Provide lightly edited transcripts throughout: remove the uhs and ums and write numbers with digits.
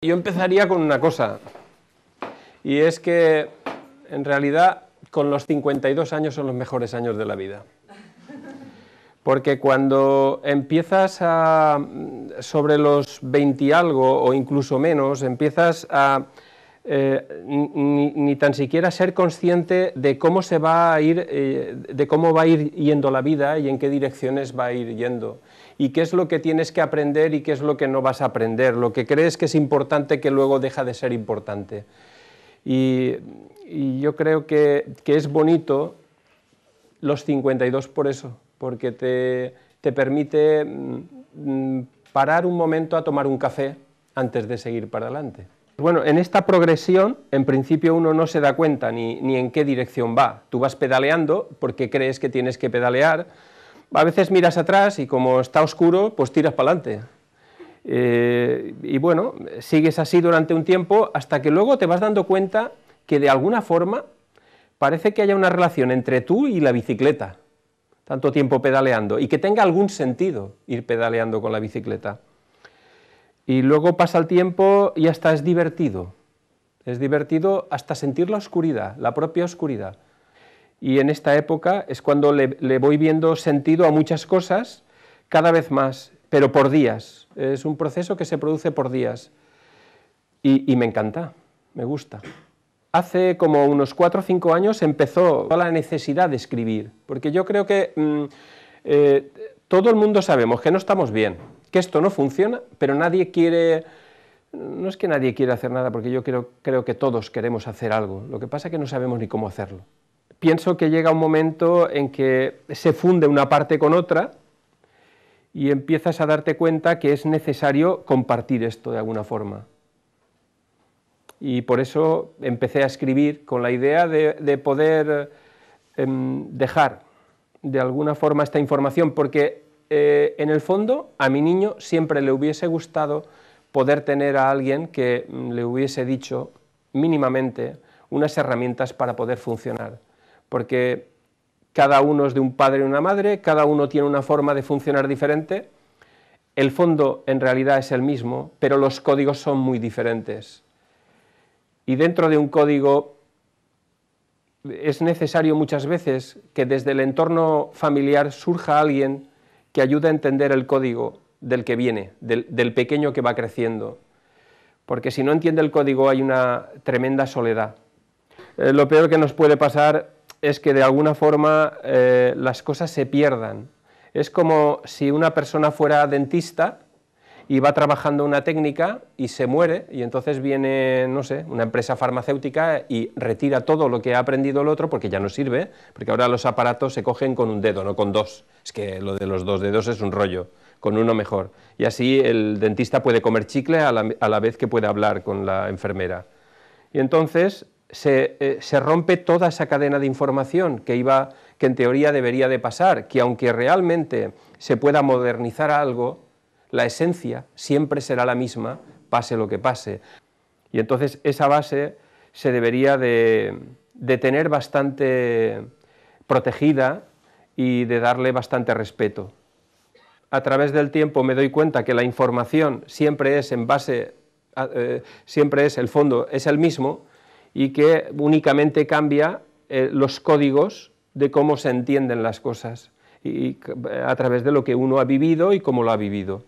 Yo empezaría con una cosa, y es que en realidad con los 52 años son los mejores años de la vida. Porque cuando empiezas sobre los 20 y algo, o incluso menos, empiezas a ni tan siquiera ser consciente de cómo se va a ir, de cómo va a ir yendo la vida y en qué direcciones va a ir yendo. Y qué es lo que tienes que aprender y qué es lo que no vas a aprender, lo que crees que es importante que luego deja de ser importante. Y yo creo que es bonito los 52 por eso, porque te permite parar un momento a tomar un café antes de seguir para adelante. Bueno, en esta progresión, en principio uno no se da cuenta ni en qué dirección va. Tú vas pedaleando porque crees que tienes que pedalear. A veces miras atrás y como está oscuro, pues tiras para adelante. Y bueno, sigues así durante un tiempo hasta que luego te vas dando cuenta que de alguna forma parece que haya una relación entre tú y la bicicleta, tanto tiempo pedaleando, y que tenga algún sentido ir pedaleando con la bicicleta. Y luego pasa el tiempo y hasta es divertido hasta sentir la oscuridad, la propia oscuridad. Y en esta época es cuando le voy viendo sentido a muchas cosas cada vez más, pero por días. Es un proceso que se produce por días. Y me encanta, me gusta. Hace como unos 4 o 5 años empezó la necesidad de escribir, porque yo creo que todo el mundo sabemos que no estamos bien, que esto no funciona, pero nadie quiere, no es que nadie quiera hacer nada, porque yo creo que todos queremos hacer algo, lo que pasa es que no sabemos ni cómo hacerlo. Pienso que llega un momento en que se funde una parte con otra y empiezas a darte cuenta que es necesario compartir esto de alguna forma. Y por eso empecé a escribir con la idea de poder dejar de alguna forma esta información, porque en el fondo a mi niño siempre le hubiese gustado poder tener a alguien que le hubiese dicho mínimamente unas herramientas para poder funcionar, porque cada uno es de un padre y una madre, cada uno tiene una forma de funcionar diferente, el fondo en realidad es el mismo, pero los códigos son muy diferentes. Y dentro de un código es necesario muchas veces que desde el entorno familiar surja alguien que ayude a entender el código del que viene, del pequeño que va creciendo. Porque si no entiende el código hay una tremenda soledad. Lo peor que nos puede pasar es que de alguna forma las cosas se pierdan. Es como si una persona fuera dentista y va trabajando una técnica y se muere, y entonces viene, no sé, una empresa farmacéutica y retira todo lo que ha aprendido el otro porque ya no sirve, porque ahora los aparatos se cogen con un dedo, no con dos. Es que lo de los 2 dedos es un rollo, con uno mejor. Y así el dentista puede comer chicle a la vez que puede hablar con la enfermera. Y entonces se rompe toda esa cadena de información que en teoría debería de pasar, que aunque realmente se pueda modernizar algo, la esencia siempre será la misma, pase lo que pase. Y entonces esa base se debería de tener bastante protegida y de darle bastante respeto. A través del tiempo me doy cuenta que la información siempre es en base, siempre es el fondo, es el mismo, y que únicamente cambia los códigos de cómo se entienden las cosas, y a través de lo que uno ha vivido y cómo lo ha vivido.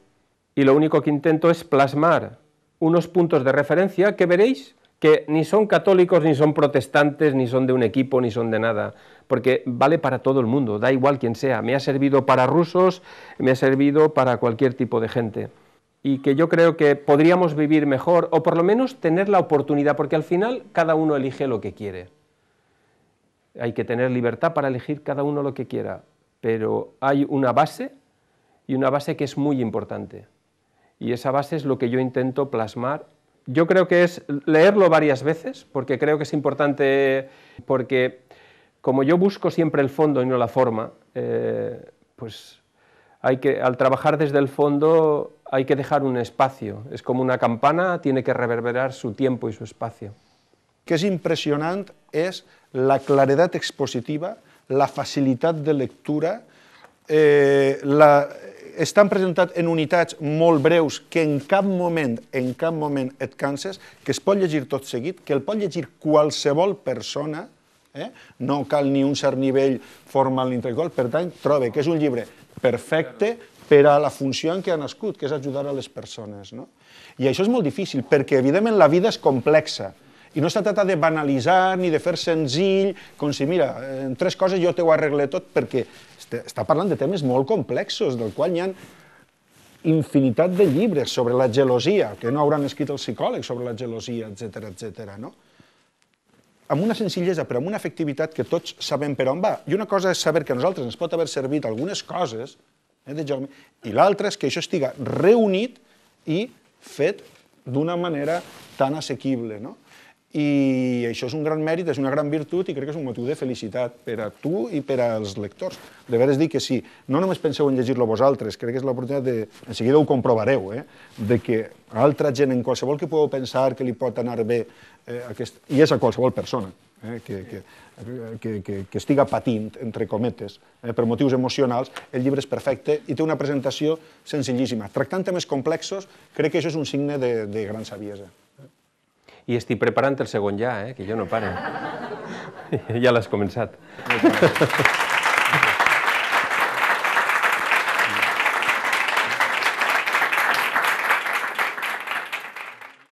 Y lo único que intento es plasmar unos puntos de referencia que veréis que ni son católicos, ni son protestantes, ni son de un equipo, ni son de nada, porque vale para todo el mundo, da igual quién sea. Me ha servido para rusos, me ha servido para cualquier tipo de gente. Y que yo creo que podríamos vivir mejor, o por lo menos tener la oportunidad, porque al final cada uno elige lo que quiere. Hay que tener libertad para elegir cada uno lo que quiera, pero hay una base, y una base que es muy importante. Y esa base es lo que yo intento plasmar. Yo creo que es leerlo varias veces, porque creo que es importante, porque como yo busco siempre el fondo y no la forma, pues al trabajar desde el fondo hay que dejar un espacio. Es como una campana, tiene que reverberar su tiempo y su espacio. Que és impressionant és la claredat expositiva, la facilitat de lectura, estan presentats en unitats molt breus que en cap moment et canses, que es pot llegir tot seguit, que el pot llegir qualsevol persona, no cal ni un cert nivell formal ni intel·lectual, per tant, trobo que és un llibre perfecte per a la funció en què ha nascut, que és ajudar a les persones. I això és molt difícil, perquè evidentment la vida és complexa, i no es tracta de banalitzar ni de fer senzill, com si, mira, en 3 coses jo t'ho arreglé tot, perquè està parlant de temes molt complexos, del qual hi ha infinitat de llibres sobre la gelosia, que no hauran escrit els psicòlegs sobre la gelosia, etc. Amb una senzillesa, però amb una efectivitat que tots sabem per on va. I una cosa és saber que a nosaltres ens pot haver servit algunes coses, i l'altra és que això estiga reunit i fet d'una manera tan assequible. I això és un gran mèrit, és una gran virtut i crec que és un motiu de felicitat per a tu i per als lectors. De veres dir que sí, no només penseu en llegir-lo vosaltres, crec que és l'oportunitat de, en seguida ho comprovareu, de que a altra gent, en qualsevol que pugueu pensar que li pot anar bé, i és a qualsevol persona, que estiga patint, entre cometes, per motius emocionals, el llibre és perfecte i té una presentació senzillíssima. Tractant temes complexos, crec que això és un signe de gran saviesa. I estic preparant el segon ja, que jo no pare. Ja l'has començat.